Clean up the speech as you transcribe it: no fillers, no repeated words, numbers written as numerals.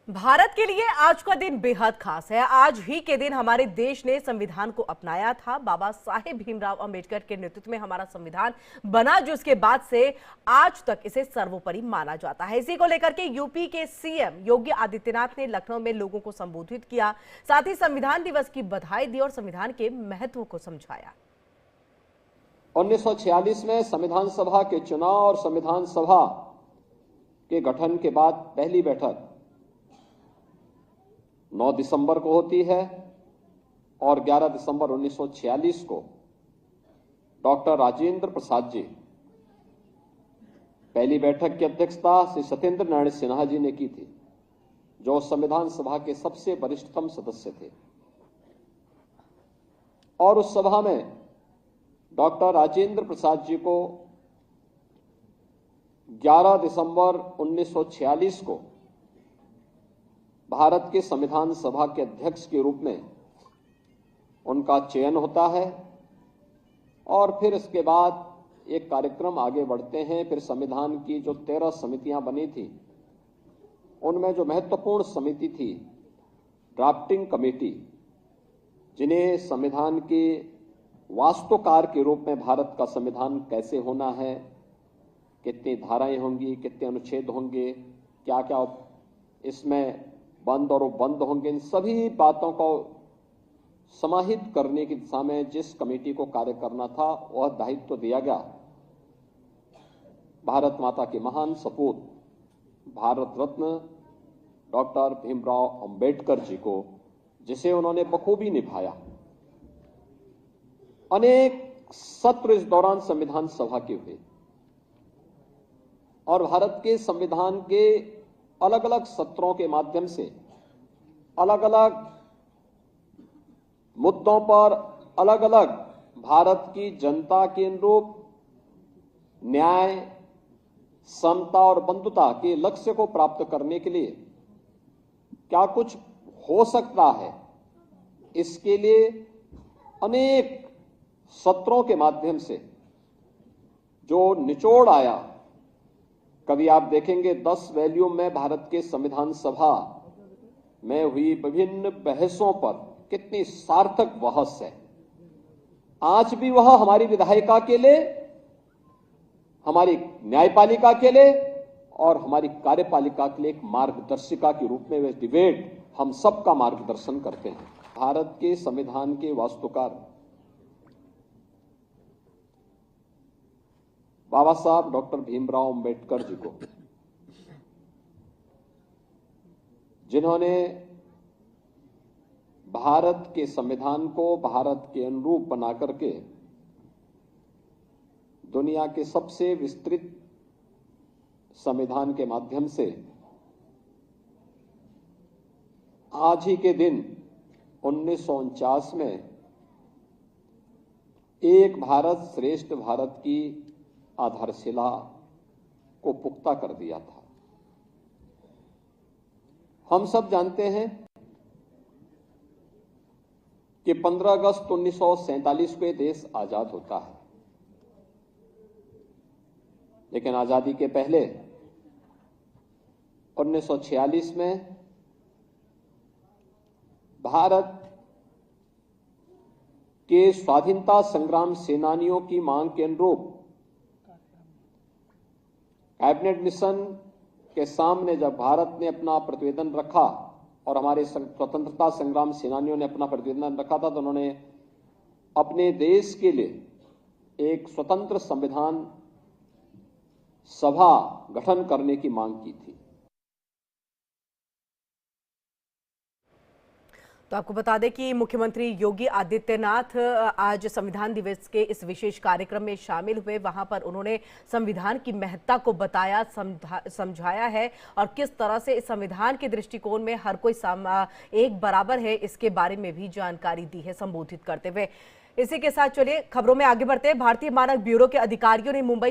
भारत के लिए आज का दिन बेहद खास है। आज ही के दिन हमारे देश ने संविधान को अपनाया था। बाबा साहेब भीमराव अंबेडकर के नेतृत्व में हमारा संविधान बना, जो इसके बाद से आज तक इसे सर्वोपरि माना जाता है। इसी को लेकर के यूपी के सीएम योगी आदित्यनाथ ने लखनऊ में लोगों को संबोधित किया, साथ ही संविधान दिवस की बधाई दी और संविधान के महत्व को समझाया। 1946 में संविधान सभा के चुनाव और संविधान सभा के गठन के बाद पहली बैठक 9 दिसंबर को होती है और 11 दिसंबर 1946 को डॉक्टर राजेंद्र प्रसाद जी पहली बैठक की अध्यक्षता श्री सत्येंद्र नारायण सिन्हा जी ने की थी, जो संविधान सभा के सबसे वरिष्ठतम सदस्य थे। और उस सभा में डॉक्टर राजेंद्र प्रसाद जी को 11 दिसंबर 1946 को भारत के संविधान सभा के अध्यक्ष के रूप में उनका चयन होता है और फिर इसके बाद एक कार्यक्रम आगे बढ़ते हैं। फिर संविधान की जो 13 समितियां बनी थी, उनमें जो महत्वपूर्ण समिति थी ड्राफ्टिंग कमेटी, जिन्हें संविधान के वास्तुकार के रूप में भारत का संविधान कैसे होना है, कितनी धाराएं होंगी, कितने अनुच्छेद होंगे, क्या क्या इसमें बंद और बंद होंगे, इन सभी बातों को समाहित करने की दिशा में जिस कमेटी को कार्य करना था, वह दायित्व दिया गया भारत माता के महान सपूत भारत रत्न डॉक्टर भीमराव अंबेडकर जी को, जिसे उन्होंने बखूबी निभाया। अनेक सत्र इस दौरान संविधान सभा के हुए और भारत के संविधान के अलग अलग सत्रों के माध्यम से अलग अलग मुद्दों पर अलग अलग भारत की जनता के अनुरूप न्याय, समता और बंधुता के लक्ष्य को प्राप्त करने के लिए क्या कुछ हो सकता है, इसके लिए अनेक सत्रों के माध्यम से जो निचोड़ आया। कभी आप देखेंगे 10 वॉल्यूम में भारत के संविधान सभा में हुई विभिन्न बहसों पर कितनी सार्थक बहस है। आज भी वह हमारी विधायिका के लिए, हमारी न्यायपालिका के लिए और हमारी कार्यपालिका के लिए एक मार्गदर्शिका के रूप में वह डिबेट हम सबका मार्गदर्शन करते हैं। भारत के संविधान के वास्तुकार बाबा साहब डॉक्टर भीमराव अंबेडकर जी को, जिन्होंने भारत के संविधान को भारत के अनुरूप बना करके दुनिया के सबसे विस्तृत संविधान के माध्यम से आज ही के दिन 1949 में एक भारत श्रेष्ठ भारत की आधारशिला को पुख्ता कर दिया था। हम सब जानते हैं कि 15 अगस्त 1947 को देश आजाद होता है, लेकिन आजादी के पहले 1946 में भारत के स्वाधीनता संग्राम सेनानियों की मांग के अनुरूप कैबिनेट मिशन के सामने जब भारत ने अपना प्रतिवेदन रखा और हमारे स्वतंत्रता संग्राम सेनानियों ने अपना प्रतिवेदन रखा था, तो उन्होंने अपने देश के लिए एक स्वतंत्र संविधान सभा गठन करने की मांग की थी। तो आपको बता दें कि मुख्यमंत्री योगी आदित्यनाथ आज संविधान दिवस के इस विशेष कार्यक्रम में शामिल हुए। वहां पर उन्होंने संविधान की महत्ता को बताया, समझाया है और किस तरह से इस संविधान के दृष्टिकोण में हर कोई एक बराबर है, इसके बारे में भी जानकारी दी है संबोधित करते हुए। इसी के साथ चलिए खबरों में आगे बढ़ते हैं। भारतीय मानक ब्यूरो के अधिकारियों ने मुंबई